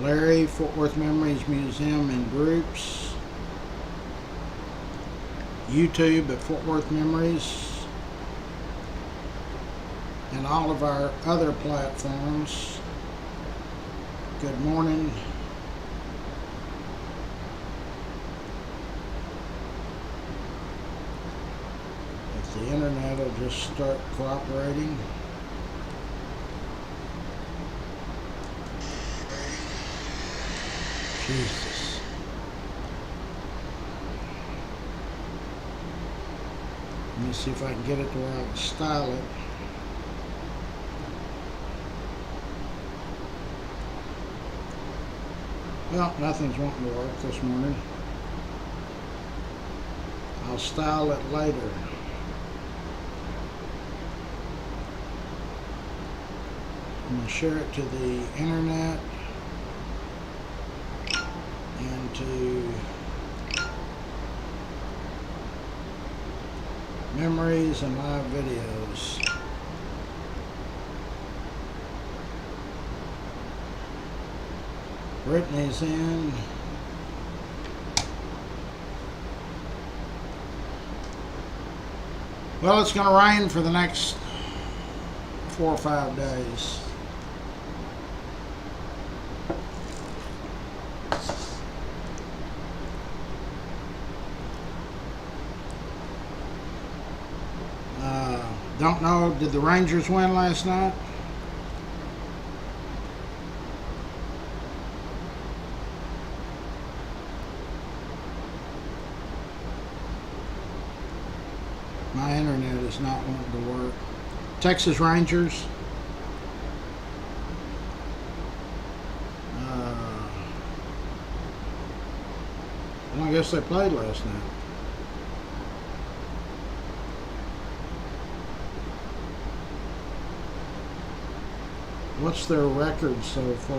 Larry, Fort Worth Memories Museum in groups. YouTube at Fort Worth Memories. And all of our other platforms. Good morning. If the internet will just start cooperating. Jesus. Let me see if I can get it to where I can style it. Well, nothing's wanting to work this morning. I'll style it later. I'm going to share it to the internet and to memories and live videos. Brittany's in. Well, it's going to rain for the next 4 or 5 days. Don't know, did the Rangers win last night? My internet is not wanting to work. Texas Rangers. Well, I guess they played last night. What's their record so far?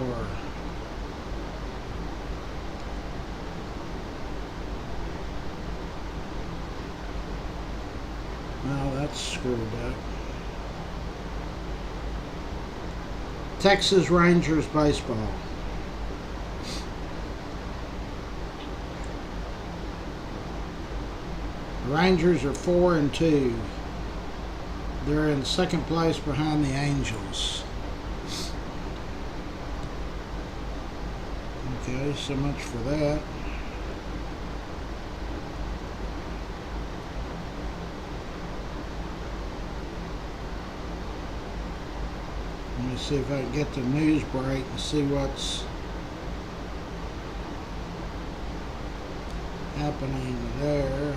Well, that's screwed up. Texas Rangers baseball. The Rangers are 4-2. They're in second place behind the Angels. Okay, so much for that. Let me see if I can get the news break and see what's happening there.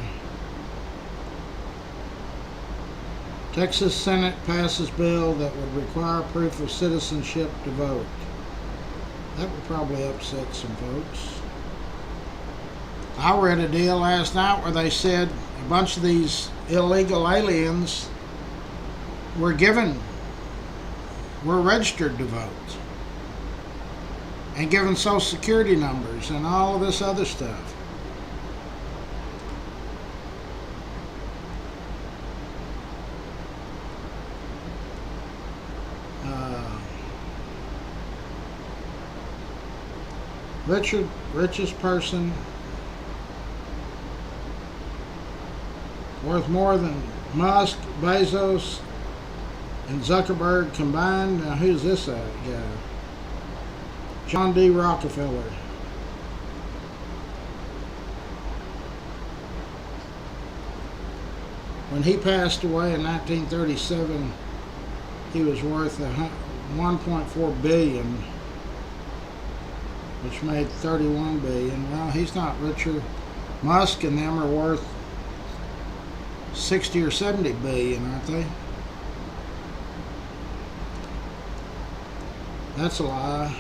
Texas Senate passes bill that would require proof of citizenship to vote. That would probably upset some folks. I read a deal last night where they said a bunch of these illegal aliens were registered to vote and given social security numbers and all of this other stuff. Richest person, worth more than Musk, Bezos, and Zuckerberg combined. Now, who's this guy? John D. Rockefeller. When he passed away in 1937, he was worth $1.4 billion. Which made $31 billion. Well, he's not richer. Musk and them are worth 60 or 70 billion, aren't they? That's a lie.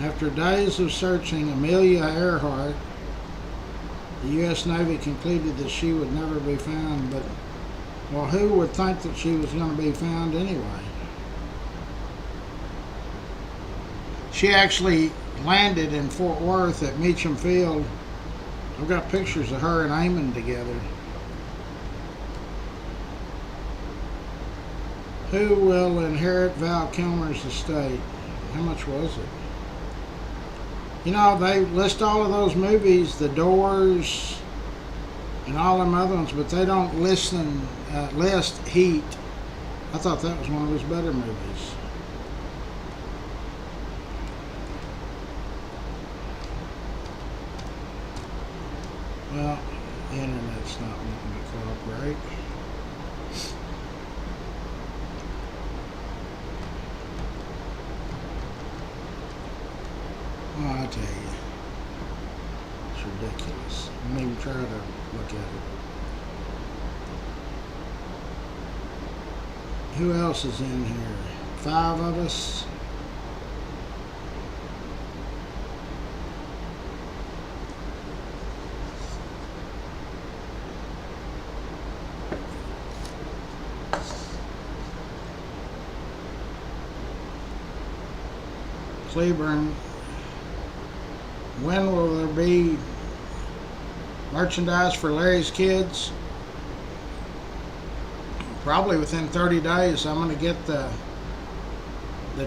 After days of searching, Amelia Earhart, the U.S. Navy concluded that she would never be found, but, well, who would think that she was going to be found anyway? She actually landed in Fort Worth at Meacham Field. I've got pictures of her and Eamon together. Who will inherit Val Kilmer's estate? How much was it? You know, they list all of those movies, The Doors, and all them other ones, but they don't list Heat. I thought that was one of his better movies. Well, the internet's not wanting to cooperate. Oh, I tell you, it's ridiculous. I don't even try to look at it. Who else is in here? 5 of us. Cleburne, when will there be merchandise for Larry's Kids? Probably within 30 days. I'm going to get the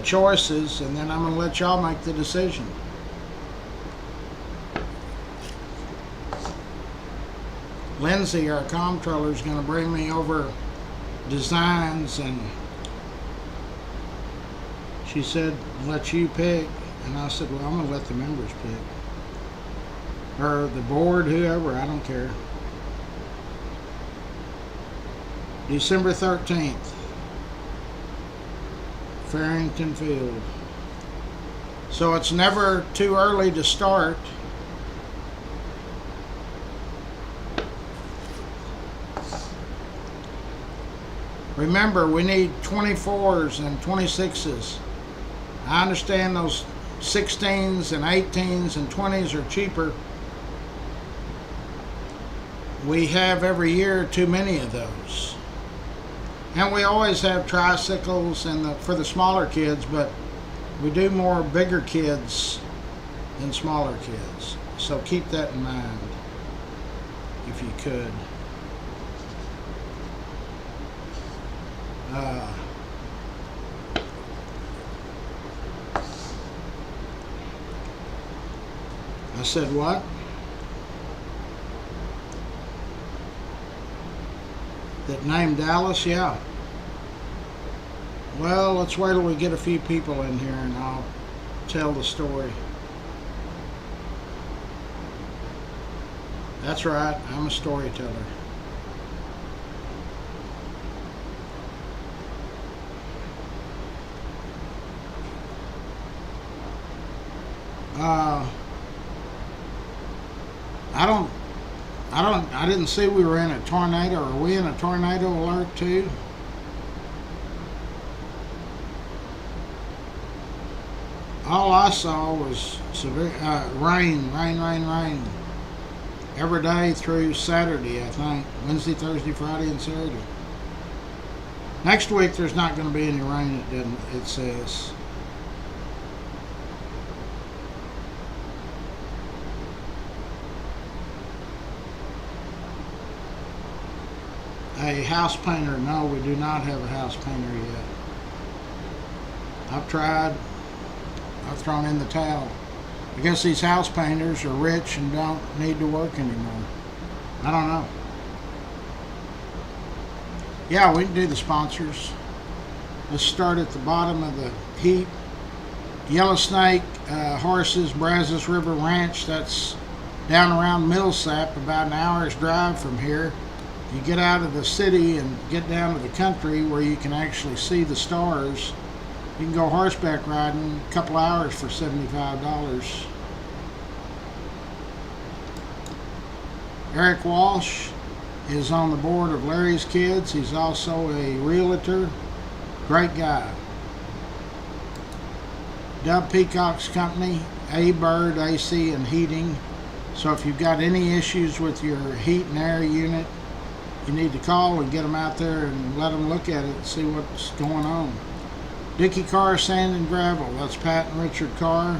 choices, and then I'm going to let y'all make the decision. Lindsay, our comptroller, is going to bring me over designs, and she said, let you pick. And I said, well, I'm going to let the members pick. Or the board, whoever, I don't care. December 13th. Farrington Field. So it's never too early to start. Remember, we need 24s and 26s. I understand those 16s and 18s and 20s are cheaper. We have every year too many of those. And we always have tricycles and for the smaller kids, but we do more bigger kids than smaller kids. So keep that in mind, if you could. I said what? That named Dallas? Yeah. Well, let's wait till we get a few people in here and I'll tell the story. That's right, I'm a storyteller. I didn't see we were in a tornado. Are we in a tornado alert too? All I saw was severe rain. Every day through Saturday, I think. Wednesday, Thursday, Friday, and Saturday. Next week there's not going to be any rain, it says. A house painter? No, we do not have a house painter yet. I've tried. I've thrown in the towel. I guess these house painters are rich and don't need to work anymore. I don't know. Yeah, we can do the sponsors. Let's start at the bottom of the heap. Yellow Snake Horses, Brazos River Ranch. That's down around Millsap, about an hour's drive from here. You get out of the city and get down to the country where you can actually see the stars. You can go horseback riding a couple hours for $75. Eric Walsh is on the board of Larry's Kids. He's also a realtor. Great guy. Dub Peacock's company, A-Bird AC and Heating. So if you've got any issues with your heat and air unit, you need to call and get them out there and let them look at it and see what's going on. Dickey Carr Sand and Gravel. That's Pat and Richard Carr.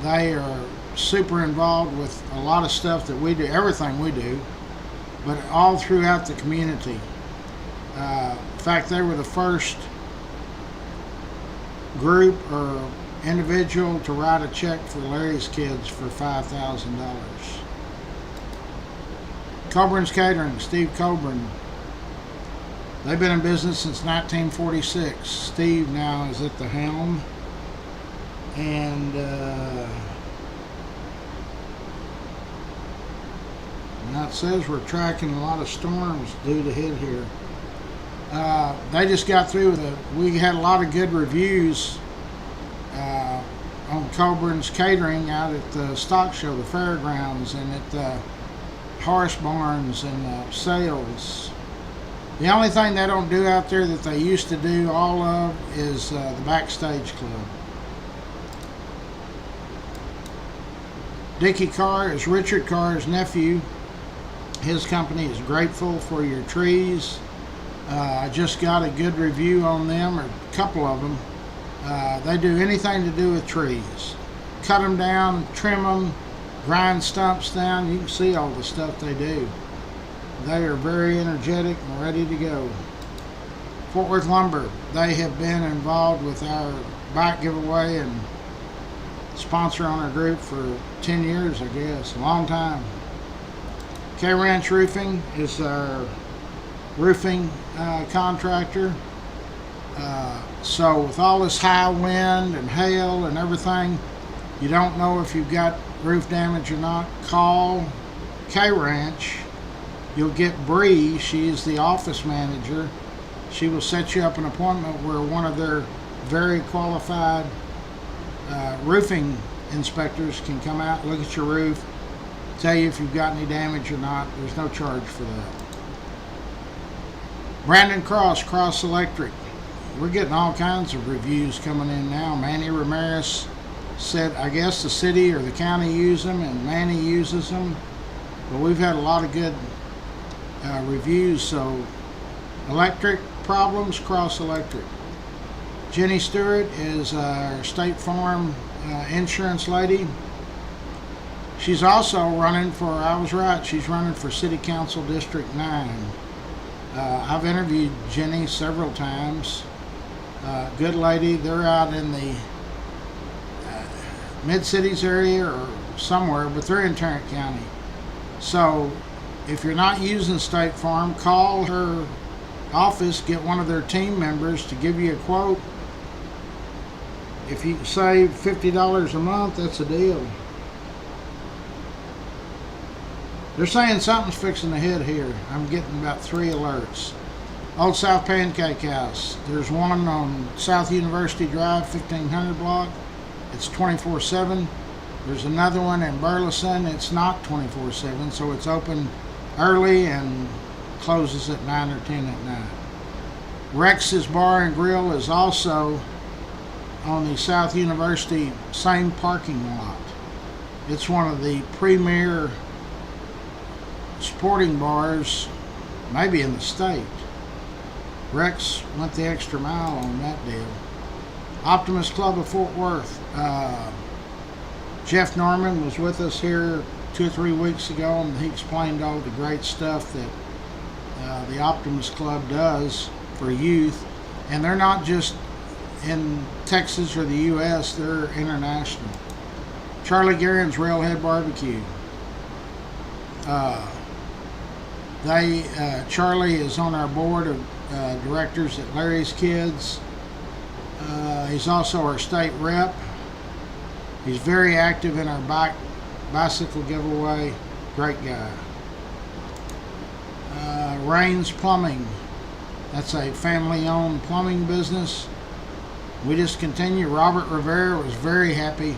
They are super involved with a lot of stuff that we do, everything we do, but all throughout the community. In fact, they were the first group or individual to write a check for Larry's Kids for $5,000. Coburn's Catering, Steve Coburn. They've been in business since 1946. Steve now is at the helm. And now it says we're tracking a lot of storms due to hit here. They just got through with it. We had a lot of good reviews on Coburn's Catering out at the stock show, the fairgrounds, and at the horse barns and sales. The only thing they don't do out there that they used to do all of is the Backstage Club. Dickie Carr is Richard Carr's nephew. His company is Grateful for Your Trees. I just got a good review on them, or a couple of them. They do anything to do with trees. Cut them down, trim them, grind stumps down. You can see all the stuff they do. They are very energetic and ready to go. Fort Worth Lumber, they have been involved with our bike giveaway and sponsor on our group for 10 years, I guess, a long time. K Ranch Roofing is our roofing contractor. So with all this high wind and hail and everything, you don't know if you've got roof damage or not. Call K Ranch. You'll get Bree. She is the office manager. She will set you up an appointment where one of their very qualified roofing inspectors can come out, look at your roof, tell you if you've got any damage or not. There's no charge for that. Brandon Cross, Cross Electric. We're getting all kinds of reviews coming in now. Manny Ramirez said, I guess the city or the county use them, and Manny uses them. But we've had a lot of good reviews. So electric problems, Cross Electric. Jenny Stewart is our State Farm insurance lady. She's also running for, I was right, she's running for City Council District 9. I've interviewed Jenny several times. Good lady. They're out in the Mid-Cities area or somewhere, but they're in Tarrant County. So if you're not using State Farm, call her office, get one of their team members to give you a quote. If you save $50 a month, that's a deal. They're saying something's fixing to hit here. I'm getting about 3 alerts. Old South Pancake House. There's one on South University Drive, 1500 block. It's 24/7. There's another one in Burleson. It's not 24/7, so it's open early and closes at 9 or 10 at night. Rex's Bar and Grill is also on the South University same parking lot. It's one of the premier sporting bars, maybe in the state. Rex went the extra mile on that deal. Optimist Club of Fort Worth. Jeff Norman was with us here 2 or 3 weeks ago, and he explained all the great stuff that the Optimist Club does for youth. And they're not just in Texas or the U.S., they're international. Charlie Guerin's Railhead Barbecue. Charlie is on our board of directors at Larry's Kids. He's also our state rep. He's very active in our bicycle giveaway. Great guy. Rains Plumbing. That's a family-owned plumbing business. We just continue. Robert Rivera was very happy.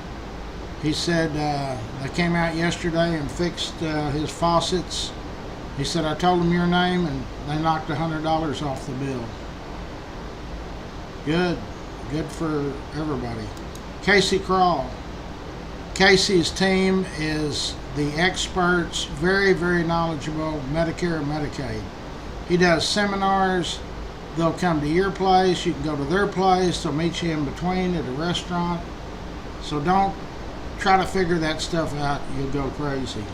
He said they came out yesterday and fixed his faucets. He said, I told them your name, and they knocked $100 off the bill. Good. Good for everybody. Casey Crawl. Casey's team is the experts, very, very knowledgeable, Medicare and Medicaid. He does seminars. They'll come to your place. You can go to their place. They'll meet you in between at a restaurant. So don't try to figure that stuff out. You'll go crazy.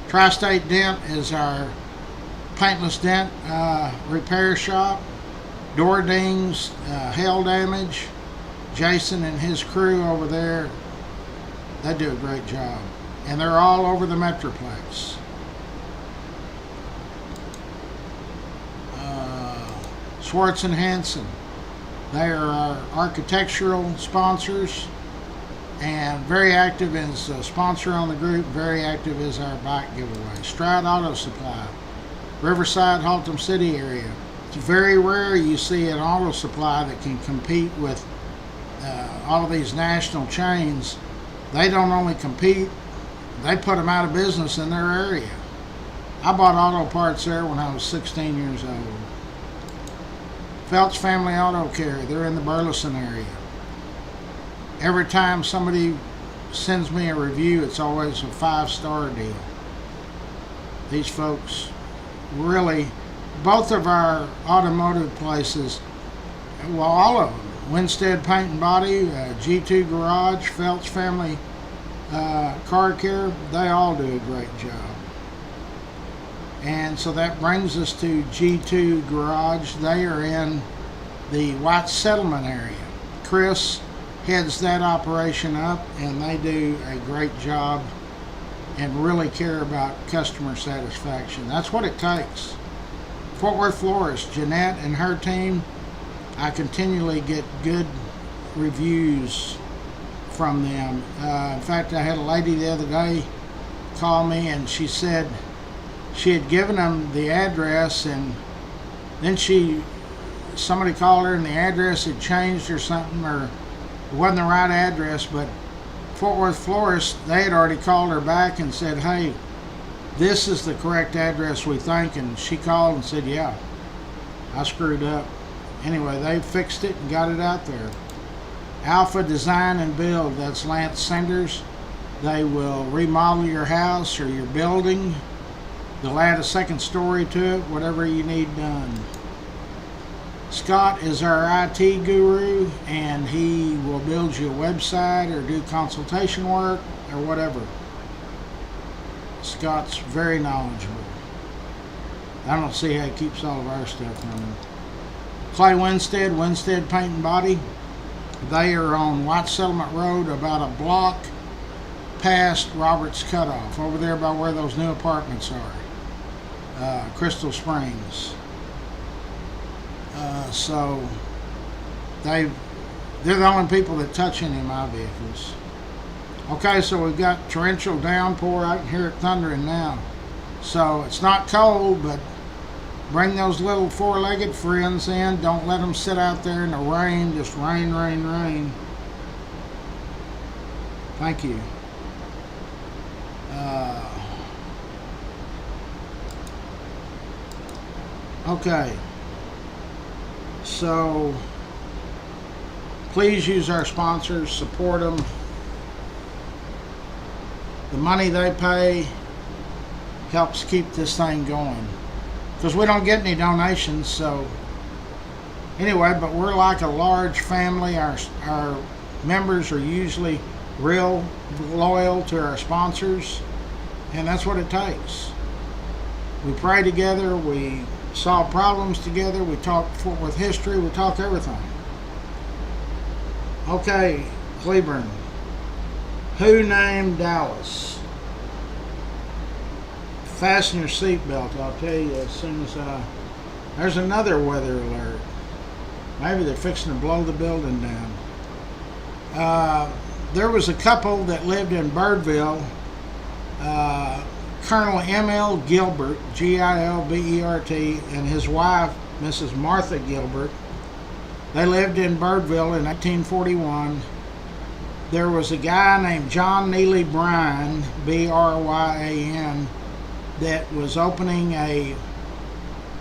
Tri-State Dent is our Paintless Dent Repair Shop, door dings, hail damage. Jason and his crew over there, they do a great job. And they're all over the Metroplex. Schwartz and Hanson, they are our architectural sponsors, and very active as a sponsor on the group, very active is our bike giveaway. Stroud Auto Supply, Riverside, Haltom City area. It's very rare you see an auto supply that can compete with all of these national chains. They don't only compete, they put them out of business in their area. I bought auto parts there when I was 16 years old. Phelps Family Auto Care, they're in the Burleson area. Every time somebody sends me a review, it's always a 5-star deal. These folks really, both of our automotive places, well, all of them, Winstead Paint and Body, G2 Garage, Phelps Family Car Care, they all do a great job. And so that brings us to G2 Garage. They are in the White Settlement area. Chris heads that operation up, and they do a great job and really care about customer satisfaction. That's what it takes. Fort Worth Florist, Jeanette and her team, I continually get good reviews from them. In fact, I had a lady the other day call me, and she said she had given them the address, and then somebody called her and the address had changed or something, or it wasn't the right address. But Fort Worth Florist, they had already called her back and said, hey, this is the correct address we think. And she called and said, yeah, I screwed up. Anyway, they fixed it and got it out there. Alpha Design and Build, that's Lance Sanders. They will remodel your house or your building. They'll add a second story to it, whatever you need done. Scott is our IT guru, and he will build you a website or do consultation work or whatever. Scott's very knowledgeable. I don't see how he keeps all of our stuff running. Clay Winstead, Winstead Paint and Body. They are on White Settlement Road, about a block past Roberts Cutoff, over there by where those new apartments are. Crystal Springs. So they're the only people that touch any of my vehicles. Okay, so we've got torrential downpour. I can hear it thundering now. So it's not cold, but bring those little four-legged friends in. Don't let them sit out there in the rain. Just rain, rain, rain. Thank you. Okay. So please use our sponsors, support them. The money they pay helps keep this thing going, because we don't get any donations. So anyway, but we're like a large family. Our members are usually real loyal to our sponsors, and that's what it takes. We pray together, we solve problems together, we talk Fort Worth history, we talk everything. Okay, Cleburne. Who named Dallas? Fasten your seatbelt, I'll tell you as soon as there's another weather alert. Maybe they're fixing to blow the building down. There was a couple that lived in Birdville, Colonel M.L. Gilbert, G-I-L-B-E-R-T, and his wife, Mrs. Martha Gilbert. They lived in Birdville in 1941. There was a guy named John Neely Bryan, B-R-Y-A-N, that was opening a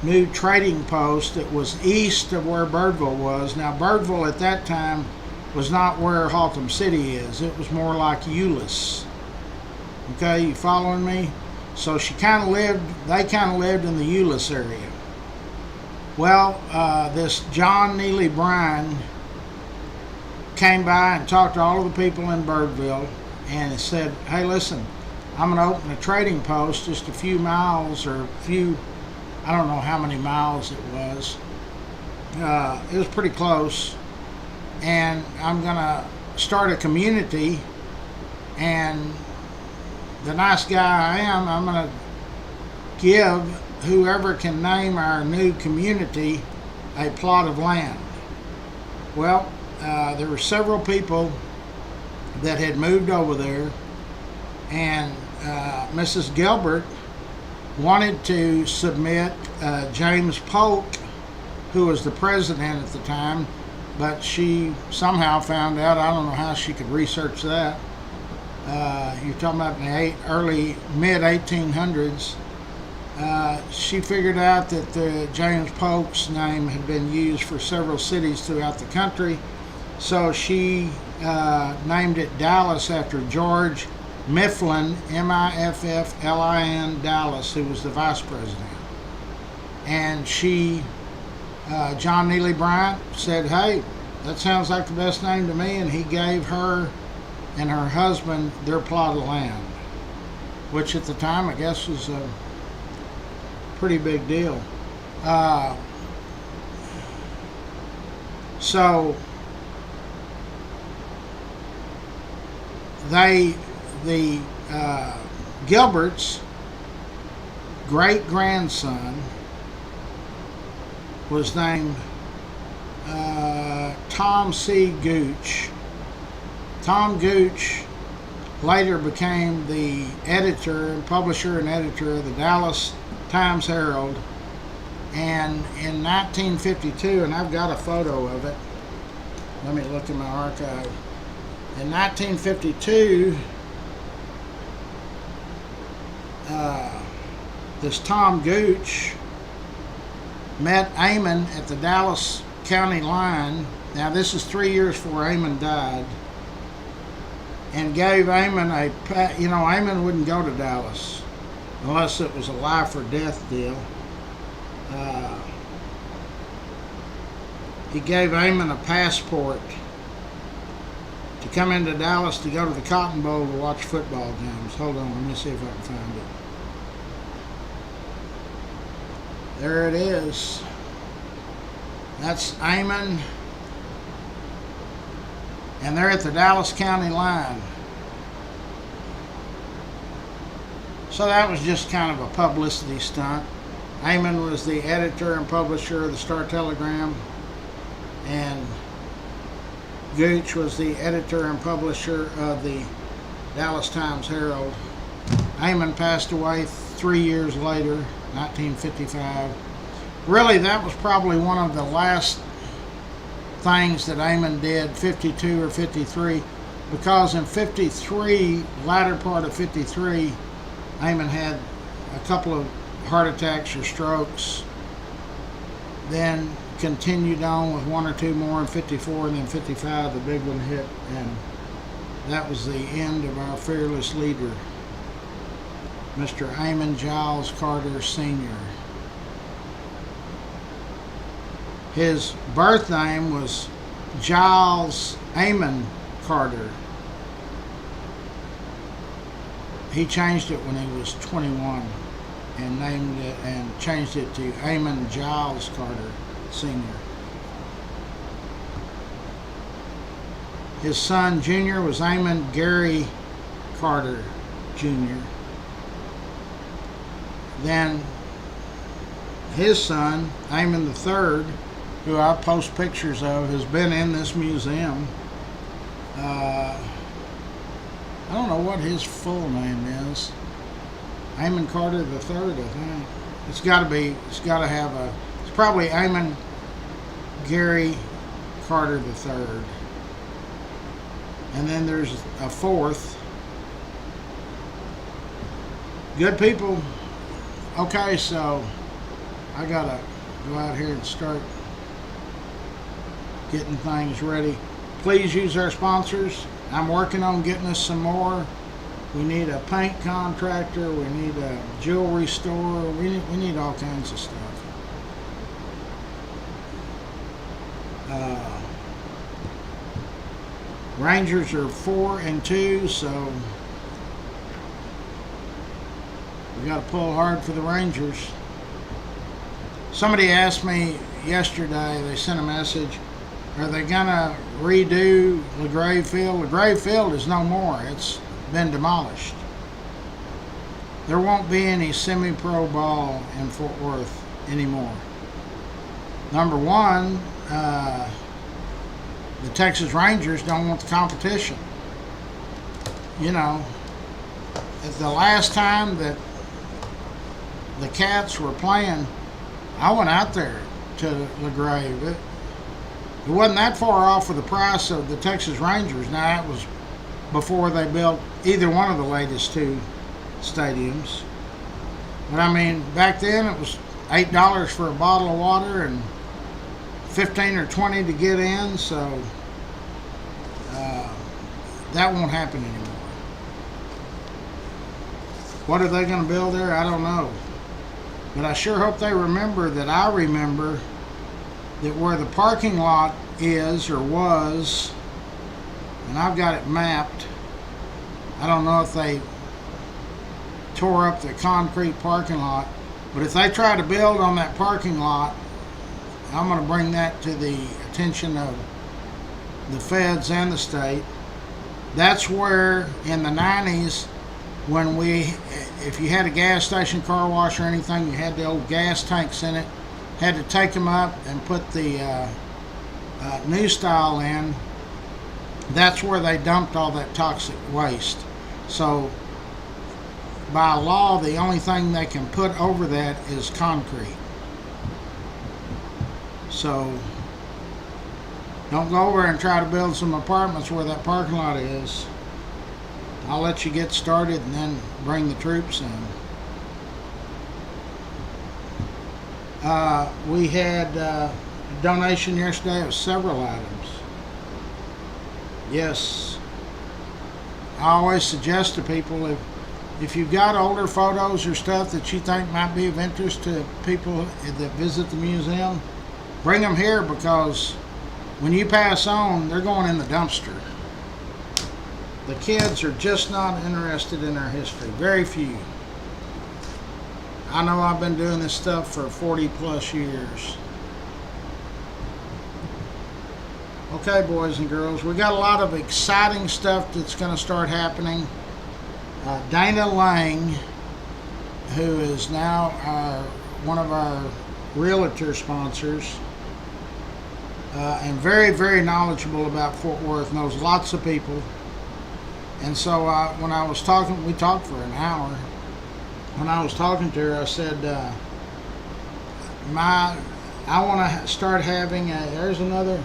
new trading post that was east of where Birdville was. Now, Birdville at that time was not where Haltom City is. It was more like Euless. Okay, you following me? So they kind of lived in the Euless area. Well, this John Neely Bryan came by and talked to all of the people in Birdville and said, hey, listen, I'm going to open a trading post just a few miles or a few I don't know how many miles it was. It was pretty close. And I'm going to start a community, and the nice guy I am, I'm going to give whoever can name our new community a plot of land. Well, there were several people that had moved over there, and Mrs. Gilbert wanted to submit James Polk, who was the president at the time, but she somehow found out, I don't know how she could research that. You're talking about in the early, mid-1800s. She figured out that the James Polk's name had been used for several cities throughout the country, so she named it Dallas after George Mifflin, Mifflin, Dallas, who was the vice president. And John Neely Bryant said, hey, that sounds like the best name to me, and he gave her and her husband their plot of land, which at the time I guess was a pretty big deal. So the Gilberts' great-grandson was named Tom C. Gooch. Tom Gooch later became the publisher and editor of the Dallas Times-Herald, and in 1952, and I've got a photo of it, let me look in my archive. In 1952, this Tom Gooch met Amon at the Dallas County line. Now this is 3 years before Amon died, and gave Amon Amon wouldn't go to Dallas unless it was a life or death deal. He gave Amon a passport to come into Dallas to go to the Cotton Bowl to watch football games. Hold on, let me see if I can find it. There it is. That's Amon. And they're at the Dallas County line. So that was just kind of a publicity stunt. Amon was the editor and publisher of the Star-Telegram, and Gooch was the editor and publisher of the Dallas Times-Herald. Amon passed away 3 years later, 1955. Really, that was probably one of the last things that Amon did, 52 or 53, because in 53, latter part of 53, Amon had a couple of heart attacks or strokes, then continued on with one or two more in 54, and then 55, the big one hit, and that was the end of our fearless leader, Mr. Amon Giles Carter Sr. His birth name was Giles Amon Carter. He changed it when he was 21 and named it and changed it to Amon Giles Carter Sr. His son Jr. was Amon Gary Carter Jr. Then his son, Amon III, who I post pictures of, has been in this museum. I don't know what his full name is. Amon Carter III, I think. It's got to have it's probably Amon Gary Carter III. And then there's a fourth. Good people. Okay, so I gotta go out here and start getting things ready. Please use our sponsors. I'm working on getting us some more. We need a paint contractor. We need a jewelry store. We need all kinds of stuff. Rangers are 4-2, so we got to pull hard for the Rangers. Somebody asked me yesterday, they sent a message, are they going to redo LaGrave Field? LaGrave Field is no more. It's been demolished. There won't be any semi-pro ball in Fort Worth anymore. Number one, the Texas Rangers don't want the competition. You know, at the last time that the Cats were playing, I went out there to LaGrave. It wasn't that far off of the price of the Texas Rangers. Now, that was before they built either one of the latest two stadiums. But I mean, back then it was $8 for a bottle of water and 15 or 20 to get in, so that won't happen anymore. What are they going to build there? I don't know. But I sure hope they remember that I remember that where the parking lot is or was, and I've got it mapped. I don't know if they tore up the concrete parking lot, but if they try to build on that parking lot, I'm going to bring that to the attention of the feds and the state. That's where in the 90s, when if you had a gas station, car wash or anything, you had the old gas tanks in it, had to take them up and put the new style in. That's where they dumped all that toxic waste. So by law, the only thing they can put over that is concrete. So don't go over and try to build some apartments where that parking lot is. I'll let you get started and then bring the troops in. We had a donation yesterday of several items. Yes, I always suggest to people, if you've got older photos or stuff that you think might be of interest to people that visit the museum, bring them here, because when you pass on, they're going in the dumpster. The kids are just not interested in our history. Very few. I know I've been doing this stuff for 40 plus years. Okay, boys and girls, we got a lot of exciting stuff that's going to start happening. Dana Lang, who is now one of our realtor sponsors, and very, very knowledgeable about Fort Worth, knows lots of people. And so when I was talking, we talked for an hour. When I was talking to her, I said, I want to start having there's another.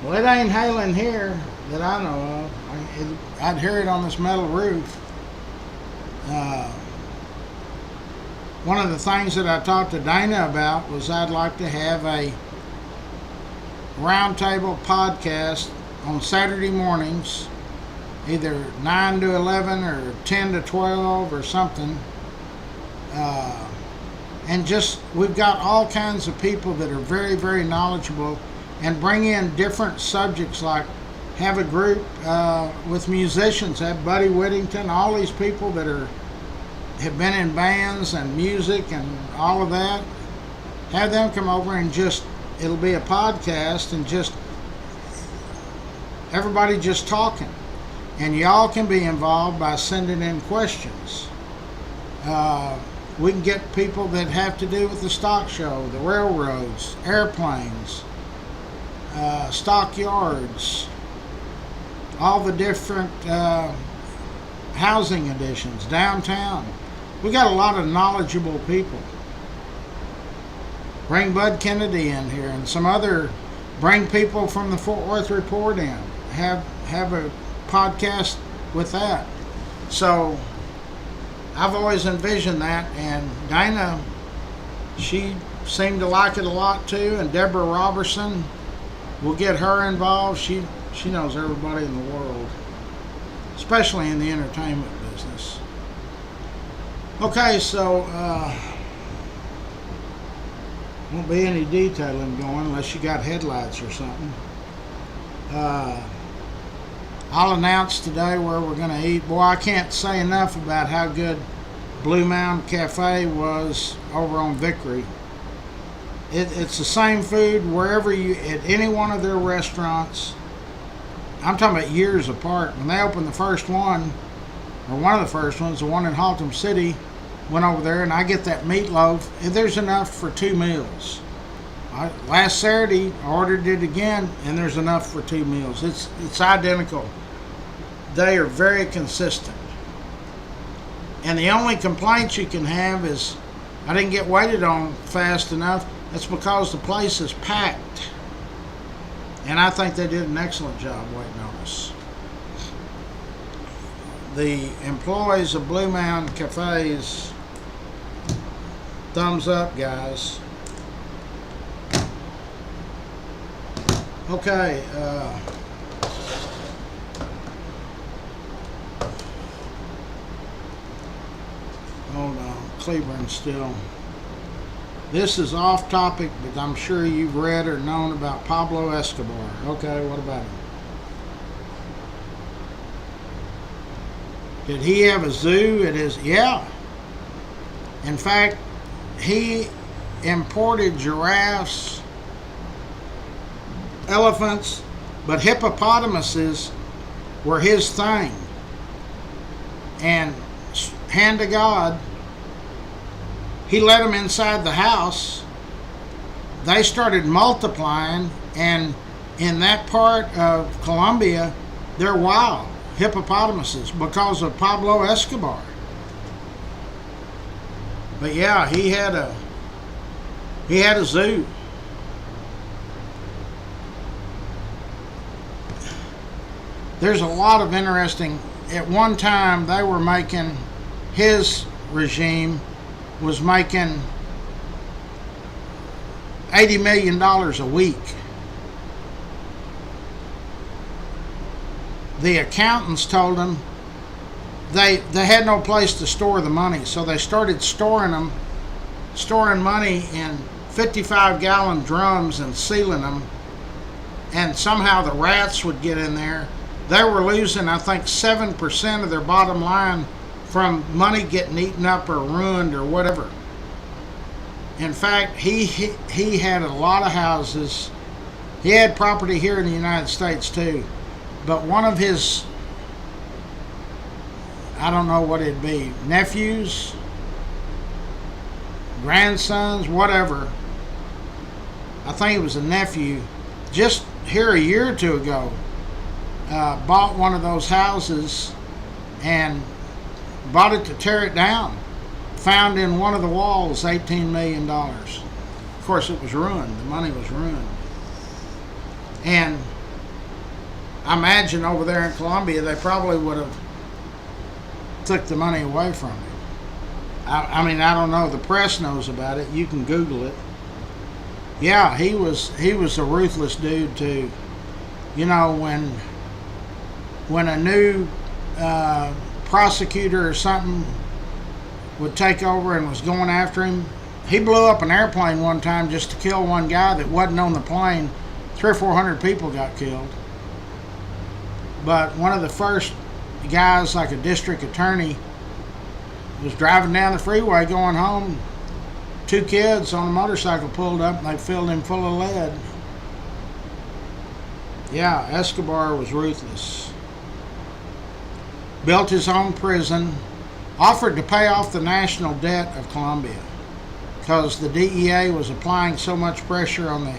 Well, it ain't hailing here that I know of. I'd hear it on this metal roof. One of the things that I talked to Dana about was I'd like to have a roundtable podcast on Saturday mornings, either 9 to 11 or 10 to 12 or something. And just, we've got all kinds of people that are very, very knowledgeable, and bring in different subjects, like have a group with musicians, have Buddy Whittington, all these people that have been in bands and music and all of that, have them come over and just, it'll be a podcast and just everybody just talking. And y'all can be involved by sending in questions. We can get people that have to do with the stock show, the railroads, airplanes, stockyards, all the different housing additions, downtown. We got a lot of knowledgeable people. Bring Bud Kennedy in here and some other, bring people from the Fort Worth Report in. Have a podcast with that. So I've always envisioned that, and Dana, she seemed to like it a lot too, and Deborah Robertson, we'll get her involved. She knows everybody in the world, especially in the entertainment business. Okay, so won't be any detailing going unless you got headlights or something. I'll announce today where we're going to eat. Boy, I can't say enough about how good Blue Mound Cafe was over on Vickery. It's the same food wherever you, at any one of their restaurants. I'm talking about years apart. When they opened the first one, or one of the first ones, the one in Haltom City, went over there and I get that meatloaf, and there's enough for 2 meals. Last Saturday, I ordered it again, and there's enough for 2 meals. It's identical. They are very consistent. And the only complaints you can have is, I didn't get waited on fast enough. That's because the place is packed. And I think they did an excellent job waiting on us. The employees of Blue Mound Cafes, thumbs up, guys. Okay, hold on, Cleburne still. This is off topic, but I'm sure you've read or known about Pablo Escobar. Okay, what about him? Did he have a zoo at his... Yeah. In fact, he imported giraffes, elephants, but hippopotamuses were his thing. And hand to God, he let them inside the house. They started multiplying, and in that part of Colombia, they're wild hippopotamuses because of Pablo Escobar. But yeah, he had a zoo. There's a lot of interesting. At one time, they were making, his regime was making $80 million a week. The accountants told them they had no place to store the money, so they started storing money in 55-gallon drums and sealing them, and somehow the rats would get in there. They were losing, I think, 7% of their bottom line from money getting eaten up or ruined or whatever. In fact, he had a lot of houses. He had property here in the United States too. But one of his, I don't know what it'd be, nephews, grandsons, whatever. I think it was a nephew, just here a year or two ago, bought one of those houses and bought it to tear it down. Found in one of the walls $18 million. Of course, it was ruined. The money was ruined. And I imagine over there in Colombia, they probably would have took the money away from him. I mean, I don't know. The press knows about it. You can Google it. Yeah, he was a ruthless dude too. You know, when a new prosecutor or something would take over and was going after him, he blew up an airplane one time just to kill one guy that wasn't on the plane. 300 or 400 people got killed. But one of the first guys, like a district attorney, was driving down the freeway going home. 2 kids on a motorcycle pulled up and they filled him full of lead. Yeah, Escobar was ruthless. Built his own prison, offered to pay off the national debt of Colombia because the DEA was applying so much pressure on the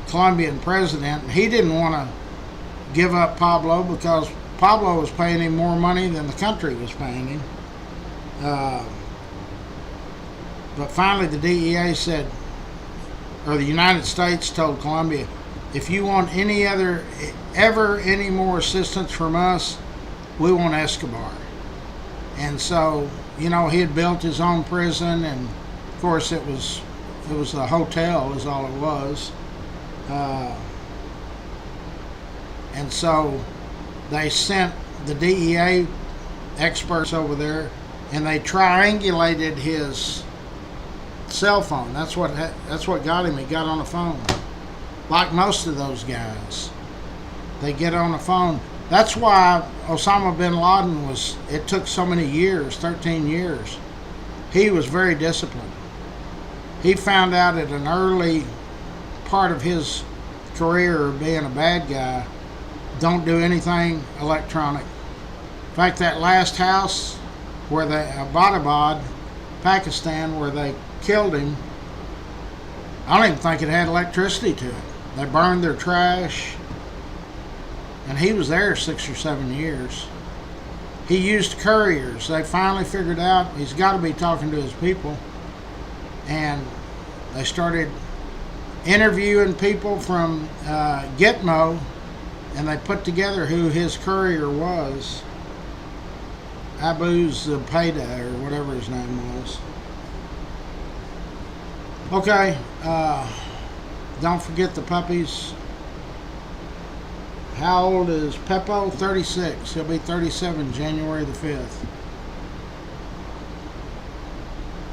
Colombian president. He didn't want to give up Pablo because Pablo was paying him more money than the country was paying him. But finally the DEA said, or the United States told Colombia, if you want any more assistance from us, we want Escobar. And so, you know, he had built his own prison, and of course it was a hotel is all it was. And so they sent the DEA experts over there, and they triangulated his cell phone. That's what got him. He got on the phone. Like most of those guys, they get on the phone. That's why Osama bin Laden it took so many years, 13 years, he was very disciplined. He found out at an early part of his career of being a bad guy, don't do anything electronic. In fact, that last house where they, Abbottabad, Pakistan, where they killed him, I don't even think it had electricity to it. They burned their trash, and he was there 6 or 7 years. He used couriers. They finally figured out he's got to be talking to his people, and they started interviewing people from Gitmo, and they put together who his courier was. Abu Zubaydah, or whatever his name was. Okay, don't forget the puppies. How old is Peppo? 36. He'll be 37 January the 5th.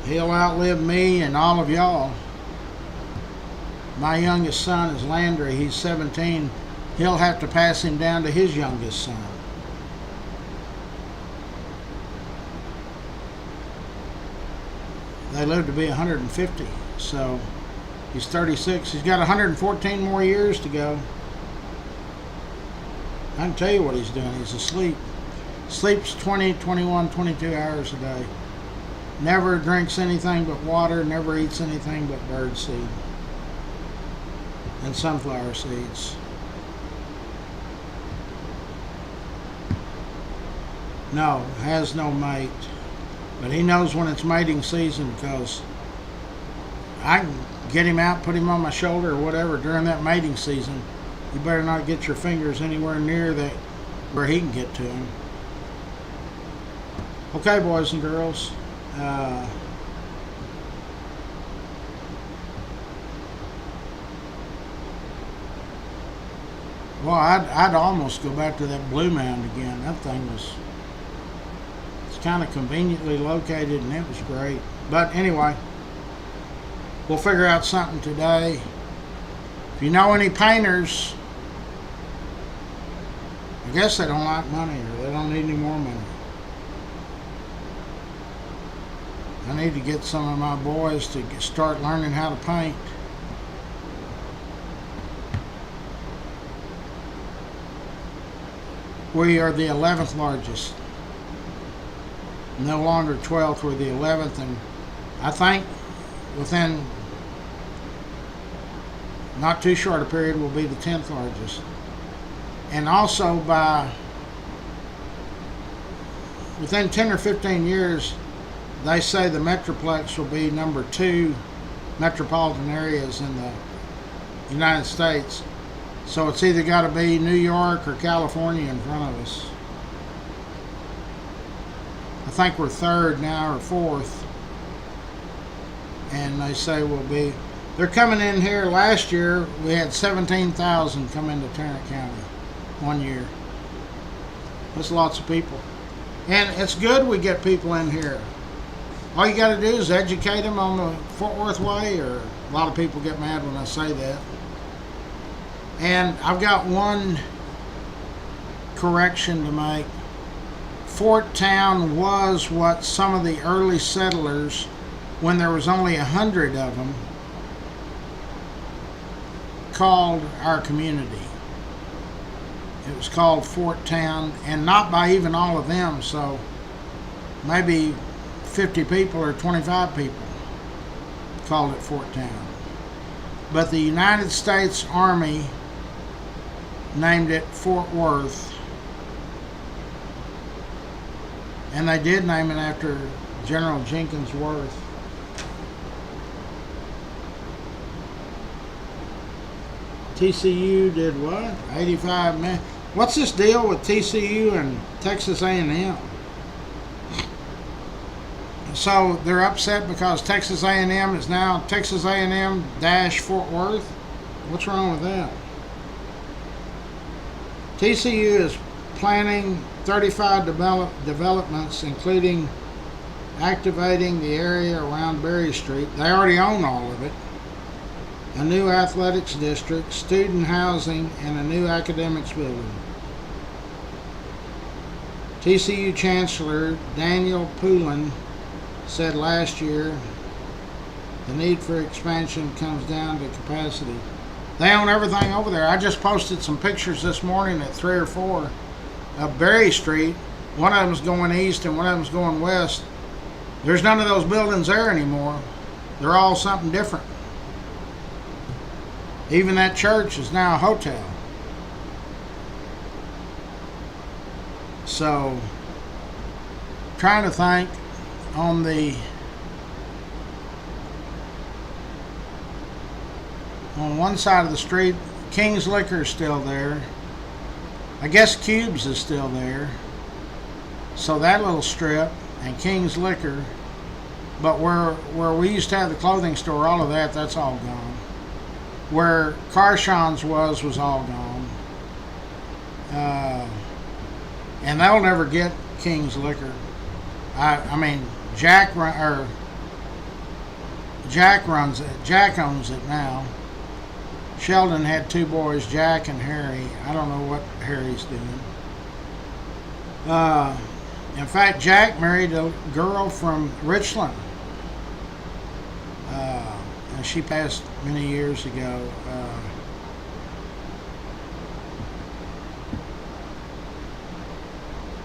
He'll outlive me and all of y'all. My youngest son is Landry. He's 17. He'll have to pass him down to his youngest son. They live to be 150. So he's 36. He's got 114 more years to go. I can tell you what he's doing. He's asleep. Sleeps 20, 21, 22 hours a day. Never drinks anything but water. Never eats anything but birdseed and sunflower seeds. No, has no mate. But he knows when it's mating season, because I can get him out, put him on my shoulder or whatever during that mating season. You better not get your fingers anywhere near that where he can get to him. Okay, boys and girls. Well, I'd almost go back to that Blue Mound again. That thing was, it's kind of conveniently located, and it was great. But anyway, we'll figure out something today. If you know any painters, I guess they don't like money, or they don't need any more money. I need to get some of my boys to start learning how to paint. We are the 11th largest. No longer 12th, we're the 11th, and I think within not too short a period we'll be the 10th largest. And also by within 10 or 15 years, they say the Metroplex will be number 2 metropolitan areas in the United States. So it's either got to be New York or California in front of us. I think we're 3rd now, or 4th. And they say we'll be, they're coming in here. Last year we had 17,000 come into Tarrant County 1 year. That's lots of people. And it's good we get people in here. All you got to do is educate them on the Fort Worth way, or a lot of people get mad when I say that. And I've got one correction to make. Fort Town was what some of the early settlers, when there was only 100 of them, called our community. It was called Fort Town, and not by even all of them, so maybe 50 people or 25 people called it Fort Town. But the United States Army named it Fort Worth, and they did name it after General Jenkins Worth. TCU did what? 85 men. What's this deal with TCU and Texas A&M? So they're upset because Texas A&M is now Texas A&M - Fort Worth? What's wrong with that? TCU is planning 35 developments, including activating the area around Berry Street. They already own all of it. A new athletics district, student housing, and a new academics building. TCU Chancellor Daniel Poulin said last year, the need for expansion comes down to capacity. They own everything over there. I just posted some pictures this morning at 3 or 4 of Berry Street. One of them's going east and one of them's going west. There's none of those buildings there anymore. They're all something different. Even that church is now a hotel. So, trying to think on one side of the street, King's Liquor is still there. I guess Cubes is still there. So that little strip and King's Liquor, but where we used to have the clothing store, all of that's all gone. Where Carshawn's was all gone. And they'll never get King's Liquor. I mean, Jack runs it. Jack owns it now. Sheldon had 2 boys, Jack and Harry. I don't know what Harry's doing. In fact, Jack married a girl from Richland. And she passed many years ago.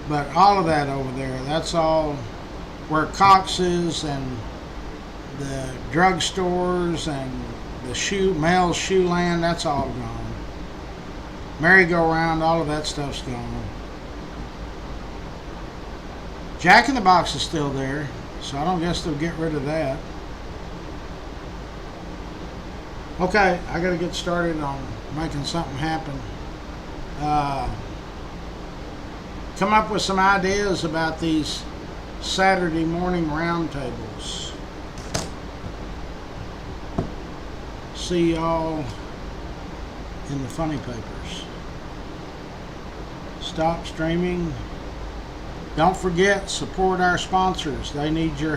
But all of that over there, that's all where Cox is and the drugstores and the Mel's Shoe Land, that's all gone. Merry-go-round, all of that stuff's gone. Jack in the Box is still there, so I don't guess they'll get rid of that. Okay, I gotta get started on making something happen. Come up with some ideas about these Saturday morning roundtables. See y'all in the funny papers. Stop streaming. Don't forget, support our sponsors. They need your